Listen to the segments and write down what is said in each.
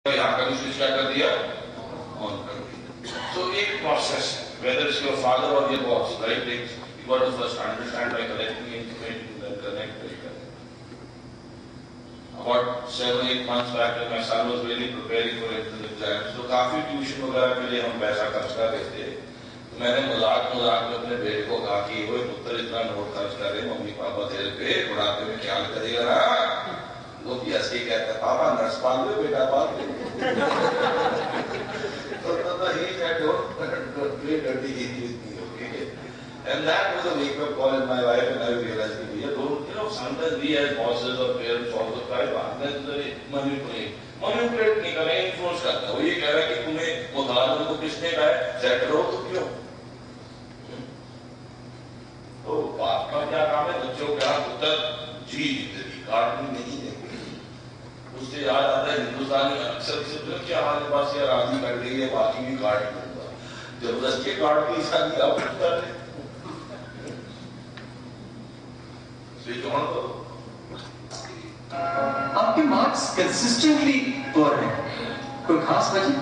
यहाँ का भी स्विच क्या कर दिया, ऑन कर दिया। So एक प्रोसेस है, whether it's your father or your boss, right? You got to first understand by collecting information, then connect. About 7-8 months back, when my son was really preparing for entrance exams, तो काफी tuition वगैरह के लिए हम पैसा खर्च कर रहे थे। तो मैंने मजाक में अपने बेटे को कहा कि वो पुत्र इतना नोट खर्च कर रहे, मम्मी पापा तेरे पे बुढ़ापे में ख्याल करेगा ना। वो भी ऐसे ही कहता, पापा नर्स पाल लो, बेटा पाल लो। तो he said, don't play dirty games with me, okay? And that was a wake-up call in my wife, and I realized that sometimes we as bosses or parents also try to unnecessarily manipulate नहीं करें, influence करता है। वो ये कह रहा है कि तुम्हें वो दाल को किसने कहा है, सेट करो तो क्यों? तो बाप का क्या काम है, बच्चों का पुत्र जी जिंदगी कार्टून नहीं है। उससे याद आता है हिंदुस्तानी अक्सर क्या हमारे पास यार आदमी कर रही है, बाकी भी कार्ड दूंगा, जबरदस्ती कार्ड की शादी आप पुत्र ने स्विच ऑन करो। आपके मार्क्स कंसिस्टेंटली पुअर हैं, कोई खास वजह?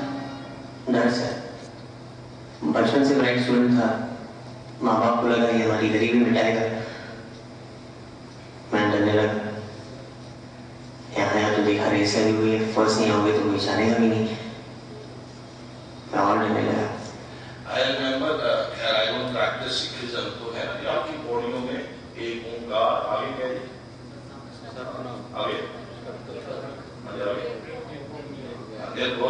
डर सर, बचपन से ब्राइट स्टूडेंट था, माँ बाप को लगा ये हमारी गरीबी मिटाएगा, मैं डरने लगा। यहाँ तो देखा रेस लगी हुई है, फर्स्ट नहीं आओगे तो कोई जानेगा भी नहीं, मैं और डरने लगा। I remember I don't practice Sikhism, तो है ना आपकी बॉडियों में एक ओंकार आगे क्या है, आगे तो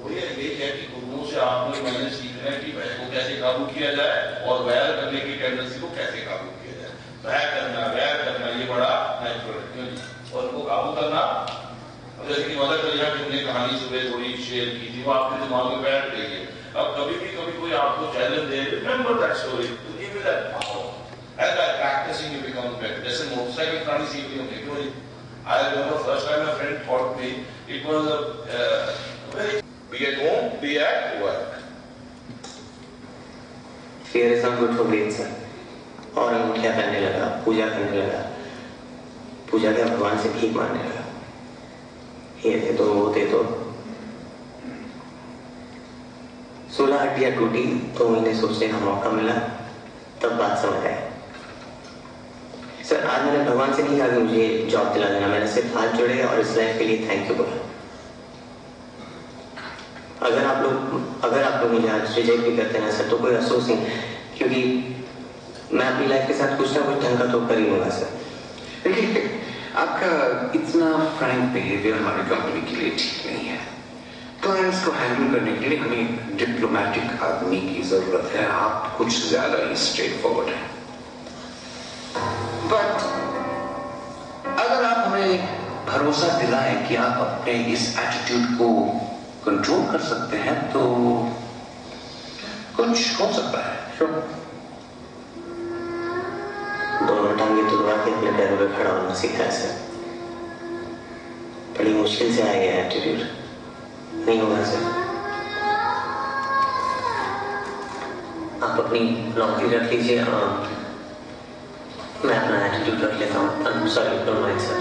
भैया ये है कि गुरुओं से आपने मैंने सीखना है कि वैर को कैसे काबू किया जाए और वैर करने की टेंडेंसी को कैसे काबू किया जाए। वैर करना ये बड़ा नेचुरल है और उनको काबू करना। अब जैसे कि मदर टेरेसा की हमने कहानी सुबह थोड़ी शेयर की थी, वो आपके दिमाग में बैठ गई है। अब कभी कोई आपको challenge they, remember that story, give it that power. As by practicing, you become better. जैसे मोटरसाइकिल चलानी सीख ली हमने, क्यों नहीं? I remember first time a friend taught me. It was very be at home, be at work. Fear is not good for brain, sir. और अंगूठियां पहनने लगा, पूजा करने लगा, पूजा के भगवान से भीख मांगने लगा, ये दे दो वो दे दो। 16 हड्डियां टूटी, 2 महीने सोचने का मौका मिला, तब बात समझ आई। सर आज मैंने भगवान से नहीं कहा कि मुझे जॉब दिला देना, मैंने सिर्फ हाथ जोड़े और इस लाइफ के लिए थैंक यू बोला। अगर आप लोग मुझे आज रिजेक्ट भी करते हैं सर तो कोई अफसोस नहीं, क्योंकि मैं अपनी लाइफ के साथ कुछ ना कुछ ढंग का तो कर ही लूंगा सर। देखिए आपका इतना फ्रैंक बिहेवियर हमारी कंपनी के लिए ठीक नहीं है। क्लाइंट्स को हैंडल करने के लिए हमें डिप्लोमेटिक आदमी की जरूरत है, आप कुछ ज्यादा ही स्ट्रेट फॉरवर्ड हैं। बट अगर आप हमें भरोसा दिलाएं कि आप अपने इस एटीट्यूड को कंट्रोल कर सकते हैं तो कुछ हो सकता है। Sure. दोनों टांगे तुड़वा के अपने पैरों पे खड़ा होना सीखा है सर। बड़ी मुश्किल से आया ये एटीट्यूड, नहीं होगा सर। आप अपनी नौकरी रख लीजिए, मैं अपना एटीट्यूड रख लेता हूँ। Sorry, don't mind sir.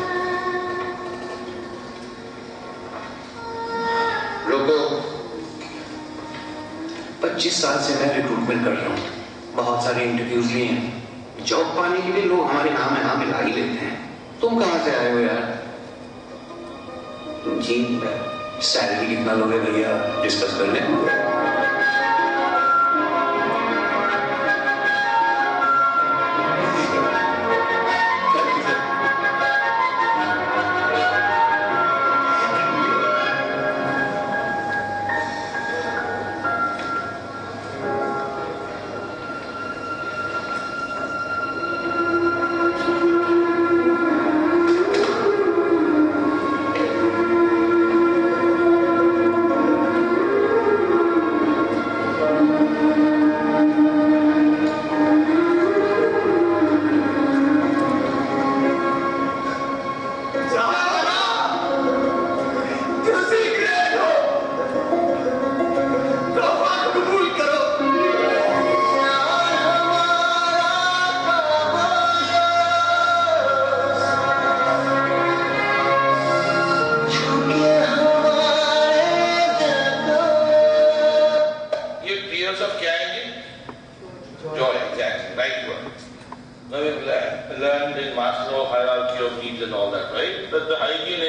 लोगों 25 साल से मैं रिक्रूटमेंट कर रहा हूँ, बहुत सारे इंटरव्यूज लिए हैं। जॉब पाने के लिए लोग हमारे नाम यहाँ मिला ही लेते हैं। तुम कहाँ से आए हो यार? जी सैलरी कितना लोगे भैया, डिस्कस कर लें।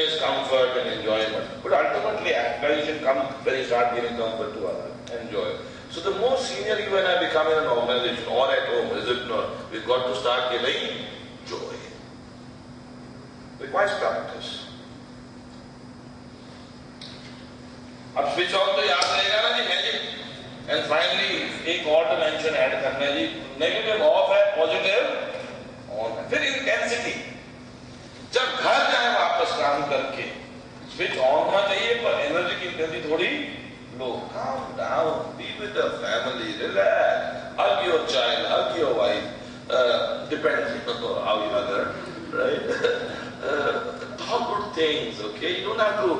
happiness, comfort and enjoyment. But ultimately actualization comes when you start giving comfort to others and joy. So the more senior you and I become in an organization or at home, is it not? We've got to start giving joy. Requires practice. अब switch off तो याद रहेगा ना जी magic. And finally एक और dimension add करना है जी, negative of है, पॉजिटिव ऑन है। फिर इंटेंसिटी, जब घर जाए वापस काम करके स्विच ऑन होना चाहिए, पर एनर्जी की इंटेंसिटी थोड़ी लो। Calm down, be with the family, relax, hug your child, hug your wife, depends on how you hug her, right? Talk good things, okay? You don't have to,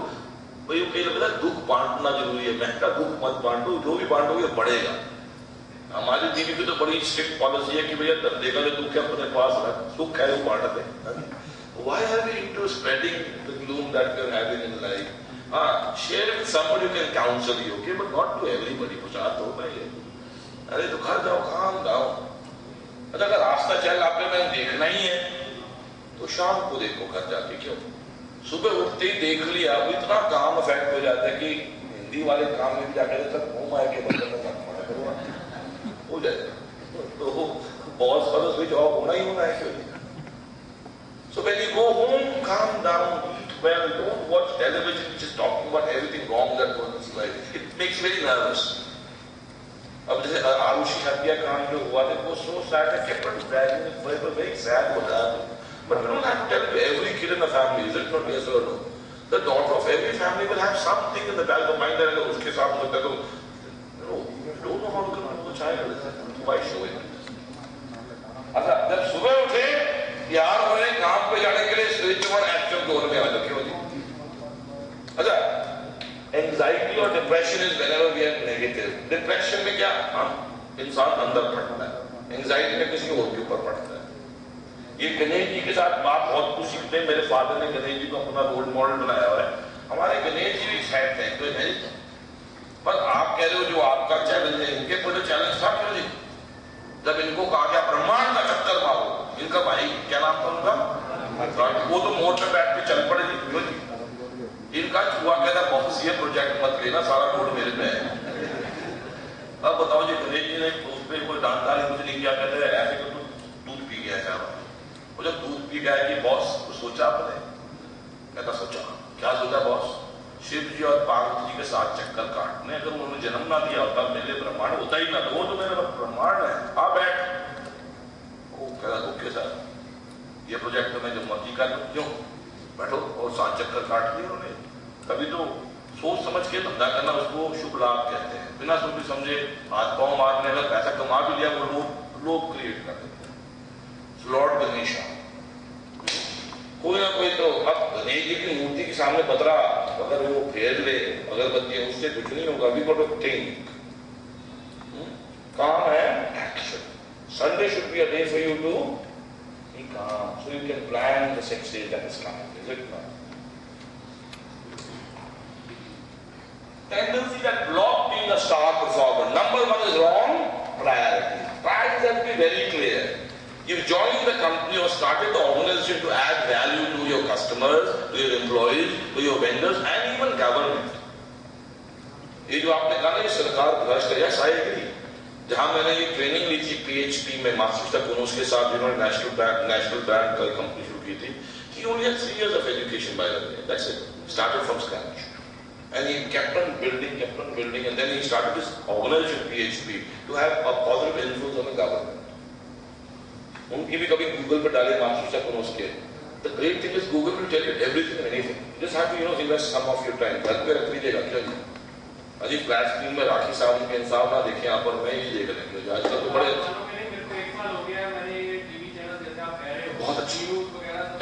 भाई कई लोग दुख बांटना जरूरी है, मैं का दुख मत बांटो, जो भी बांटोगे बढ़ेगा। हमारी दीदी की तो बड़ी स्ट्रिक्ट पॉलिसी है कि भैया देखा जो दुख है अपने पास रख, सुख है वो बांटते। Why are we into spreading the gloom that we are having in life? Share it with somebody who can counsel you, okay, but not to everybody. कुछ बात हो भाई, अरे तो घर जाओ, calm down। अच्छा अगर रास्ता चल आपने मैंने देखना ही है तो शाम को देखो घर जाके, क्यों सुबह उठते ही देख लिया, अब इतना काम इफेक्ट हो जाता है कि हिंदी वाले काम में भी जाकर तक घूम आए के बदल में हो जाएगा, तो बॉस का तो स्विच ऑफ होना ही होना है क्यों। So when you go home, calm down, eat well, don't watch television which is talking about everything wrong that goes in life. It makes you very nervous. अब जैसे आरुषि हत्या कांड जो हुआ था, वो so sad, I kept on dragging it forever, very sad what happened. But we don't have to tell it to every kid in the family, is it not? Yes or no? The daughter of every family will have something in the back of the mind that उसके साथ होता है तो, no, you don't know how to control the child. Why show it? अच्छा जब सुबह उठे यार उन्होंने काम पे जाने के लिए स्पिरिचुअल एक्शन जोन में आ जाते हो जी। अच्छा एंजाइटी और depression is whenever we are negative. Depression में क्या इंसान अंदर पड़ता है, एंजाइटी में किसी और के ऊपर पड़ता है। ये गणेश जी के साथ बात बहुत कुछ सीखते हैं। मेरे फादर ने गणेश जी को अपना रोल मॉडल बनाया हुआ है। हमारे गणेश जी भी साइड थे तो नहीं, पर आप कह रहे हो जो आपका चैलेंज है, इनके कोई चैलेंज था क्यों जी? जब इनको कहा गया ब्रह्मांड का चक्कर मारो, इनका भाई क्या नाम था उनका, वो तो मोड़ पे बैठ के चल पड़े जी, क्यों जी? इनका हुआ कहता बहुत ये प्रोजेक्ट मत लेना, सारा लोड मेरे पे है। अब बताओ जी गणेश जी ने उस पर कोई डांट डाली, कुछ नहीं किया, कहते ऐसे तो दूध पी गया है। वो जब दूध पी गया कि बॉस तो सोचा आपने, कहता सोचा क्या सोचा बॉस, शिव जी और पार्वती जी के साथ चक्कर काटने, अगर उन्होंने जन्म ना दिया होता मेरे ब्रह्मांड होता ही ना, तो वो तो मेरा ब्रह्मांड है, आ बैठ। वो कहता ओके सर, ये प्रोजेक्ट में जो मर्जी कर लो, क्यों बैठो, और सात चक्कर काट दिए उन्होंने। कभी तो सोच समझ के धंधा करना उसको शुभ लाभ कहते हैं, बिना सोच समझे हाथ पांव मारने, अगर पैसा कमा भी लिया वो लोग क्रिएट कर देते हैं। लॉर्ड गणेश कोई ना कोई तो, अब गणेश जी की मूर्ति के सामने बतरा अगर वो फेर ले अगरबत्ती, उससे कुछ नहीं होगा। वी गॉट टू थिंक, काम है action. Sunday should be a day for you to be calm, so you can plan the 6 days that is coming, is it not? Tendency that block being a star performer. Number one is wrong, priority. Priorities have to be very clear. You've joined the company or started the organization to add value to your customers, to your employees, to your vendors and even government. ये जो आपने कहा ना ये सरकार भ्रष्ट है, yes I agree. जहां मैंने ये ट्रेनिंग ली थी PhD में मास्टर्स तक उसके साथ जिन्होंने नेशनल बैंक का कंपनी शुरू की थी, he only had 3 years of education by the way, that's it, started from scratch. And he kept on building and then he started this organization PhD to have a positive influence on the government. उनकी भी कभी Google पर डाले master उसके। The great thing is Google will tell you everything and anything. You just have to invest some of your time. घर पे रख लीजिएगा क्यों नहीं? अजी फ्लैट स्क्रीन में राखी साहब के इंसाफ ना देखें यहाँ पर, मैं ये देख रहे हैं आजकल तो बड़े बहुत अच्छी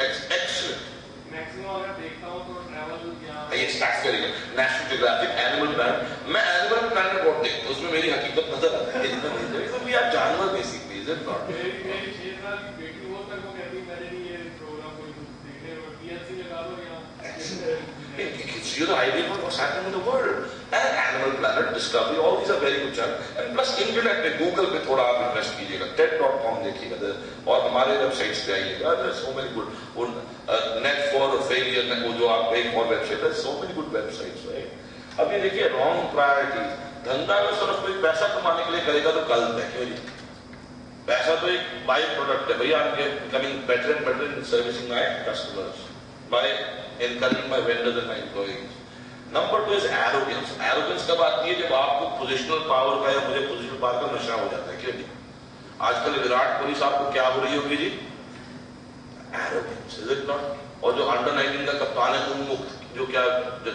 excellent national geographic animal plan, मैं एनिमल प्लान रिपोर्ट देखता हूँ, उसमें मेरी हकीकत नजर आती है। आप जानवर basically is it not? It gives you the idea of what's happening in the world. And Animal Planet, Discovery, all these are very good channels. And plus internet पे गूगल पे थोड़ा आप इन्वेस्ट कीजिएगा, TED.com देखिएगा और हमारे websites पे आइएगा. There's so many good Net for Failure में वो जो आप एक और website, there's so many good websites, right? अब ये देखिए wrong priorities. धंधा में सिर्फ कोई पैसा कमाने के लिए करेगा तो गलत है. क्यों जी? पैसा तो एक बाई प्रोडक्ट है भैया. I'm becoming better and better in servicing my customers by encouraging my vendors and my employees. Number 2 is arrogance. Arrogance कब आती है? जब आपको पोजिशनल पावर का या मुझे पोजिशनल पावर का नशा हो जाता है. क्यों जी? आजकल विराट कोहली साहब को क्या हो रही होगी जी? Arrogance, is it not? और जो अंडर 19 का कप्तान है उन्मुक्त, जो क्या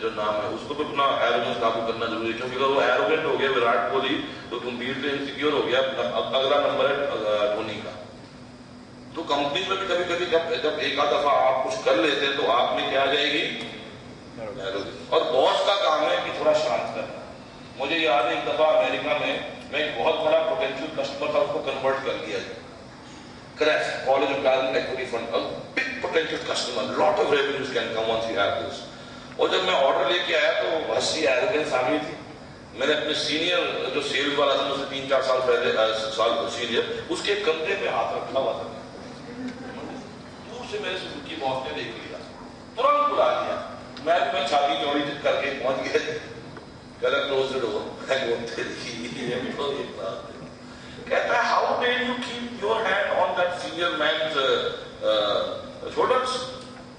जो नाम है, उसको भी अपना एरोगेंस काबू करना जरूरी है. क्योंकि अगर वो एरोगेंट हो गया विराट कोहली तो कंप्लीटली इनसिक्योर हो गया. अगला नंबर है धोनी का. तो कंपनी में भी कभी कभी जब एक आध दफा आप कुछ कर लेते हैं तो आप में क्या आ जाएगी? और बॉस का काम है कि थोड़ा शांत करना. मुझे याद है एक दफा अमेरिका में मैं एक बहुत बड़ा पोटेंशियल कस्टमर था, उसको कन्वर्ट कर दिया जाए. Crest, College of Talent Equity Fund, a big potential customer, lot of revenues can come once you have this. और जब मैं ऑर्डर लेके आया तो हंसी एरोगेंस आ गई थी. मैंने अपने सीनियर जो सेल्स वाला था मुझसे 3-4 साल पहले सीनियर, उसके कंधे पे हाथ रखा हुआ था. दूर से मेरे सुजुकी बॉस ने देख लिया, तुरंत बुला लिया. मैं छाती चौड़ी करके पहुंच गया. कहता क्लोज द डोर. कहता है how dare you keep your hand on that senior man's shoulders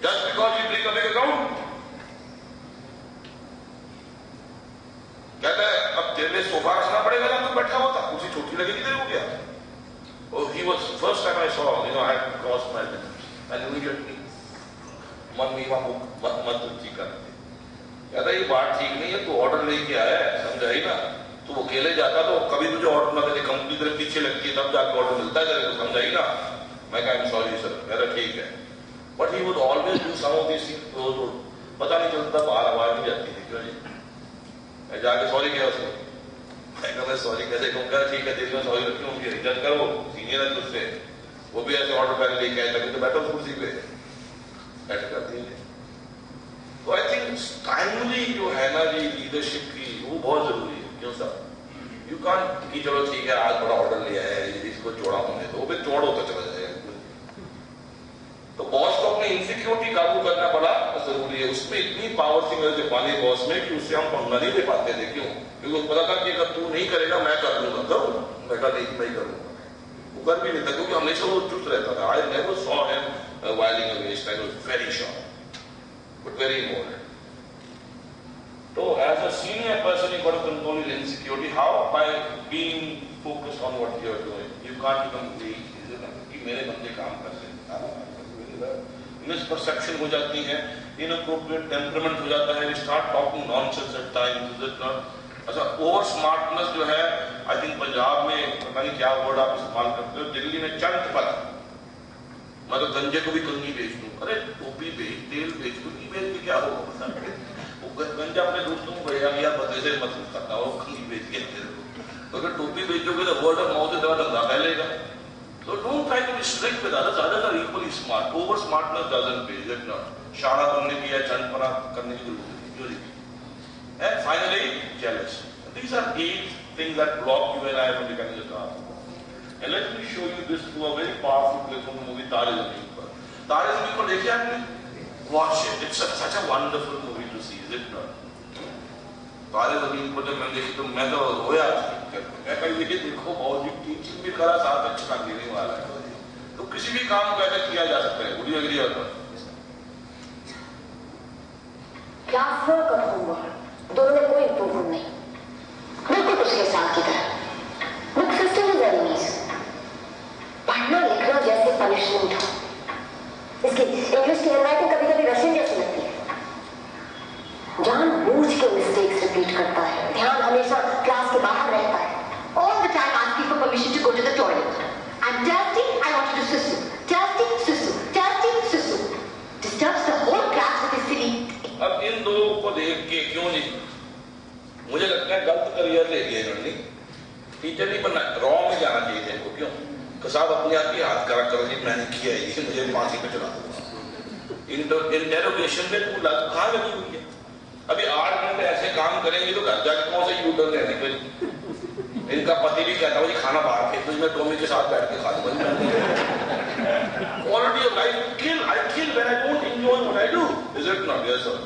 just because you bring a big account. कहता है अब तेरे लिए सोफा रखना पड़ेगा ना, तू बैठा हुआ था, कुछ छोटी लगेगी तेरे को क्या? Oh, he was first time I saw, I had crossed my limits and immediately मन में मत उच्ची कर. कहता ये बात ठीक नहीं है, तू ऑर्डर लेके आया है, समझाई ना. तू अकेले जाता तो कभी तुझे ऑर्डर ना देते, कंपनी तेरे पीछे लगती है तब जाके ऑर्डर मिलता है तेरे को, समझाई ना. मैं कहा आई एम सॉरी सर. कहता ठीक है. But he would always do some of this things. पता नहीं चलता बाहर आवाज नहीं जाती थी. क्यों जी? मैं जाके सॉरी किया उसको. मैं कहा सॉरी कैसे कहूँगा? ठीक है तेरी मैं सॉरी रखी हूँ, इज्जत करो, सीनियर है तुझसे. वो भी ऐसे ऑर्डर पहले लेके आए तभी तो बैठो कुर्सी पे ऐसे करती है. तो आई थिंक टाइमली जो है ना जी लीडरशिप की, वो बहुत जरूरी है. क्यों सर? यू कान कि चलो ठीक है आज बड़ा ऑर्डर लिया है इसको चौड़ा होने दो, फिर चौड़ होता चला जाएगा. तो बॉस को अपनी इनसिक्योरिटी काबू करना बड़ा जरूरी है. उसमें इतनी पावर थी मेरे जापानी बॉस में कि उससे हम पंगा नहीं ले पाते थे. क्यों? क्योंकि उसको पता था कि अगर तू नहीं करेगा मैं कर लूंगा. करूँ? मैं कहा नहीं मैं करूंगा. वो कर भी नहीं था क्योंकि हमेशा वो चुस्त रहता था. I never saw him whiling against. I was very sharp but very important. So as a senior person you got to control your insecurity. How? By being focused on what you are doing. You can't become weak. कि मेरे बंदे काम कर रहे हैं. Misperception हो जाती है, इनअप्रोप्रिएट टेम्परामेंट हो जाता है. We start talking nonsense at times. Is it not? अच्छा ओवर स्मार्टनेस जो है आई थिंक पंजाब में पता नहीं क्या वर्ड आप इस्तेमाल करते हो, दिल्ली में चंट पता. मैं तो गंजे को भी कंगी बेच दूं. अरे टोपी बेच, तेल बेच, कंगी बेच के क्या होगा? वो गंजा अपने दोस्तों को भैया यार बदले से मत करता, वो कंगी बेच के तेरे को. तो अगर टोपी बेचोगे तो वर्ड ऑफ माउथ से दवा धंधा फैलेगा. So don't try to be strict with others. Others are equally smart. Over smartness doesn't pay, is it not? शाड़ा बनने की या चंटपना करने की जरूरत नहीं. And finally, jealous. These are 8 things that block you and I from becoming a star. And let me show you this through a very powerful clip from the movie तारे ज़मीन पर. तारे ज़मीन पर देखिए आपने? Watch it. It's such a wonderful movie to see, is it not? तारे ज़मीन पर जब मैंने देखी तो मैं तो रोया. मैं कहीं देखो मौजूद टीचिंग भी करा, साथ अच्छा देने वाला है. तो किसी भी काम को ऐसा किया जा सकता है. Would you agree or not? Classwork और होमवर्क दोनों में कोई इम्प्रूवमेंट नहीं, बिल्कुल उसके साथ की तरह. Book system is enemies. पढ़ना लिखना जैसे पनिशमेंट हो. इसकी इंग्लिश की हैंडराइटिंग कभी कभी रशियन जैसी लगती है. जानबूझ के मिस्टेक्स रिपीट करता है. ध्यान हमेशा क्लास के बाहर रहता है. All the time asking for permission to go to the toilet. I'm thirsty, I want you to susu. Thirsty, susu. Thirsty, susu. Disturbs the whole class with his silly. अब इन दो को देख के क्यों नहीं, मुझे लगता है गलत करियर ले लिया इन्होंने. टीचर नहीं बनना, रॉ में जाना चाहिए थे इनको. क्यों? तो साहब अपने आप ही हाथ करा करो जी मैंने किया है, मुझे फांसी पे चला दूंगा. इंटेरोगेशन में तू कहाँ लगी हुई है? अभी 8 घंटे ऐसे काम करेंगे तो घर जाके कौन सा यूटर्न लेने के? इनका पति भी कहता है खाना बाहर के, तो मैं टॉमी के साथ बैठ के खा लूंगा। Quality of life I kill when I don't enjoy what I do, is it not? Yes sir.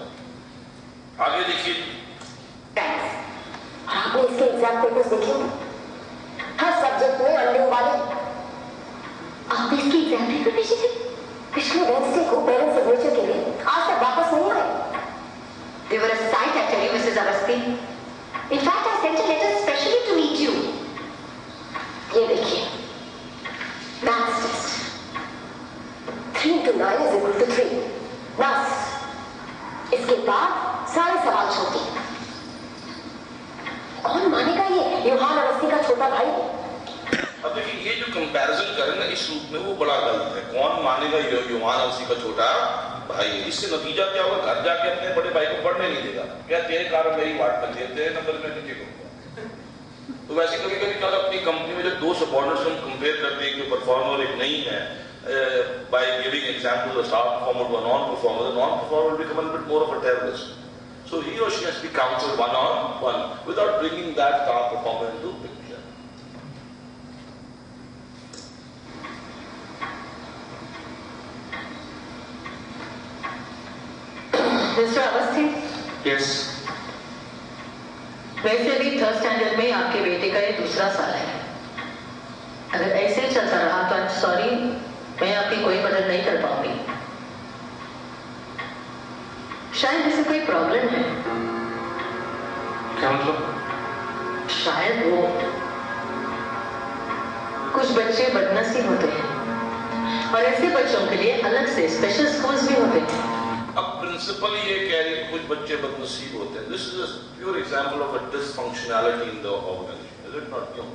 आगे देखिए, आपने इसके एग्जाम पेपर्स देखे? हर सब्जेक्ट में अंडे वाले। आप इसकी एग्जाम पेपर भेजे थे पिछले वेडनेसडे को पेरेंट्स सिग्नेचर के लिए, आज तक वापस नहीं आए। They were a sight, I tell you, Mrs. Awasthi. In fact, I sent a letter specially to meet you. ये देखिए, maths test. 3 into 9 is equal to 3. बस इसके बाद सारे सवाल छोड़ दिए। कौन मानेगा ये योहान अवस्थी का छोटा भाई? अब देखिए, ये जो कंपैरिजन करें ना इस रूप में, वो बड़ा गलत है। कौन मानेगा योहान अवस्थी का छोटा भाई? इससे नतीजा क्या होगा? घर जाके अपने बड़े भाई को पढ़ने नहीं देगा। क्या तेरे कारण मेरी वाट कर दिया, तेरे नंबर में नीचे करूंगा। तो वैसे कभी कभी क्या अपनी कंपनी में जो 2 सबऑर्डिनेट्स हम कंपेयर करते हैं, कि परफॉर्मर एक नहीं है, by giving example the star performer to a non performer, the non performer will become a bit more of a terrorist. So he or she has to be counseled one-on-one without bringing that star performer into the picture. Mr. Awasthi? Yes. वैसे भी 3rd standard में आपके बेटे का ये दूसरा साल है। अगर ऐसे ही चलता रहा तो आई एम सॉरी, मैं आपकी कोई मदद नहीं कर पाऊंगी। शायद इसे कोई प्रॉब्लम है। क्या मतलब? शायद वो कुछ बच्चे बदनसीब होते हैं और ऐसे बच्चों के लिए अलग से स्पेशल स्कूल्स भी होते हैं। अब प्रिंसिपल ये कह रही है कुछ बच्चे बदनसीब होते हैं। This is a pure example of a dysfunctionality in the organisation, is it not? क्यों?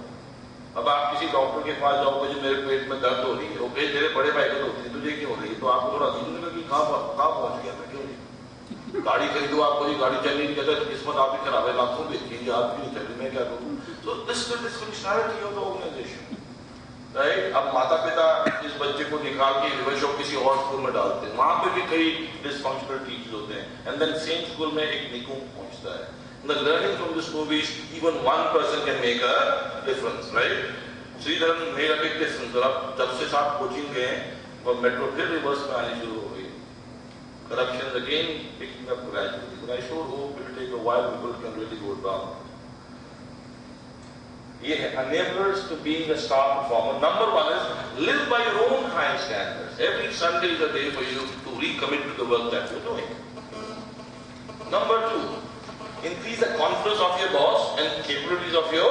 अब आप किसी डॉक्टर के पास जाओगे, जो मेरे पेट में दर्द हो रही है, ओके तेरे बड़े भाई को होती है, तुझे क्यों हो रही है? तो आपको थोड़ा अजीब लगेगा कि कहाँ पहुंच गया मैं, क्यों नहीं? गाड़ी खरीदो, आपको ये गाड़ी चलनी नहीं कहता, किस्मत आपकी खराब है, लाखों बेचेंगे, आपकी नहीं चलनी, मैं क्या करूँ? So this is the dysfunctionality of the organisation, right? अब माता पिता इस बच्चे को निकाल के रिवर्स ऑफ किसी और स्कूल में डालते हैं, वहां पे भी कई डिसफंक्शनल टीचर्स होते हैं, एंड देन सेम स्कूल में एक निकुंभ पहुंचता है। The learning from this movie is even one person can make a difference, right? Sreedharan made a big difference। और अब जब से साथ कोचिंग गए और मेट्रो फिर रिवर्स में आनी शुरू हो गई, corruption is again picking up gradually, but I sure hope it will take a while before it can really go down. ये है enablers to being a star performer. Number 1 is live by your own high standards. Every Sunday is a day for you to recommit to the work that you're doing. Number 2, increase the confidence of your boss and capabilities of your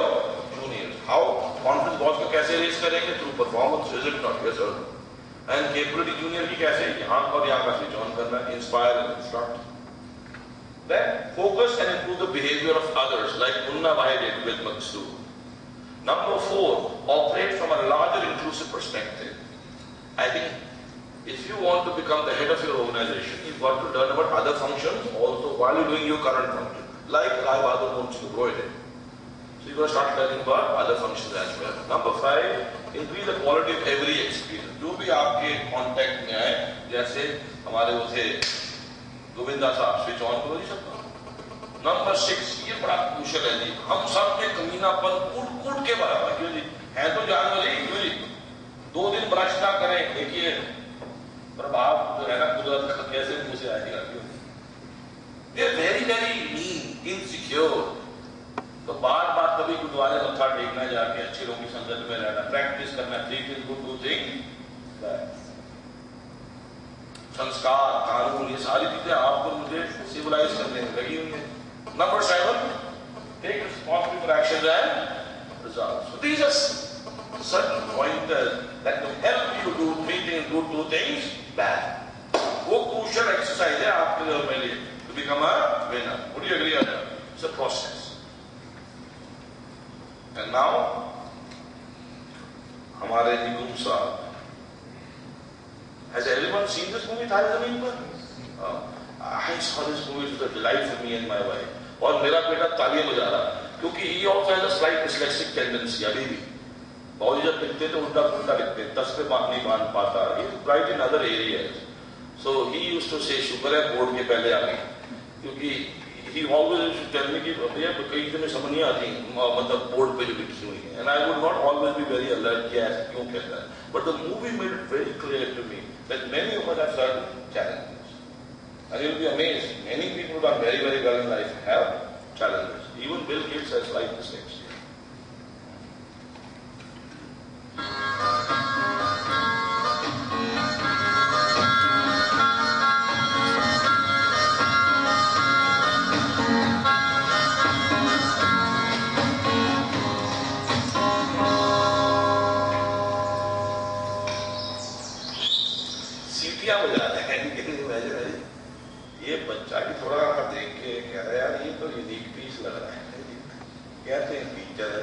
juniors. How confidence boss को कैसे raise करेंगे? Through performance, is it not? Yes sir. And capability junior की कैसे? यहाँ और यहाँ का switch on करना, inspire and instruct. Then focus and improve the behavior of others, like Munna Bhai did with Maqsood. Number 4, operate from a larger inclusive perspective. I think if you want to become the head of your organization, you've got to learn about other functions also while you're doing your current function. Like Rai Bahadur wants you to grow it in. So you've got to start learning about other functions as well. Number 5, increase the quality of every experience. जो भी आपके contact में आए, जैसे हमारे वो थे गोविंदा साहब, switch on करो जी सबका। Number 6, ये बड़ा क्रूशियल है जी, हम सब में कमीनापन कूट के बराबर, क्यों जी? है तो जानवर ही, क्यों जी? 2 दिन ब्रश ना करें, देखिए प्रभाव जो है ना कुदरत का कैसे मुंह से आएगा, क्यों? They are very very mean, insecure. तो बार कभी गुरुद्वारे मत्था टेकना जाके, अच्छे लोगों की संगत में रहना, प्रैक्टिस करना, 3 things good, 2 things bad. संस्कार, कानून, ये सारी चीजें आपको मुझे सिविलाइज करने में लगी हुई है। Number 7, take responsibility for actions and results. So these are certain pointers that will help you do 3 things good, 2 things bad. वो crucial exercise है आपके लिए मेरे लिए to become a winner. Would you agree on that? It's a process. And now हमारे निगुम साहब, has everyone seen this movie तारे ज़मीन पर? I saw this movie, it was a delight for me and my wife. और मेरा बेटा तालियां बजा रहा, क्योंकि he also has a slight dyslexic tendency अभी भी। बहुत जब लिखते तो उल्टा पुल्टा लिखते, 10 पे नहीं बांध पाता। He is bright in other areas. So he used to say शुक्र है बोर्ड के पहले आ गई, क्योंकि he always used to tell me कि भैया कई चीजें समझ नहीं आती मतलब बोर्ड पे जो लिखी हुई है, and I would not always be very alert कि ऐसा क्यों कहता है, but the movie made it very clear to me that many of us have certain challenges, and you'll be amazed, many people who are very very well in life have challenges. Even Bill Gates has life mistakes. ये बच्चा भी थोड़ा देख के कह रहा है यार ये तो यूनिक पीस लग रहा है, कहते हैं फीचर है,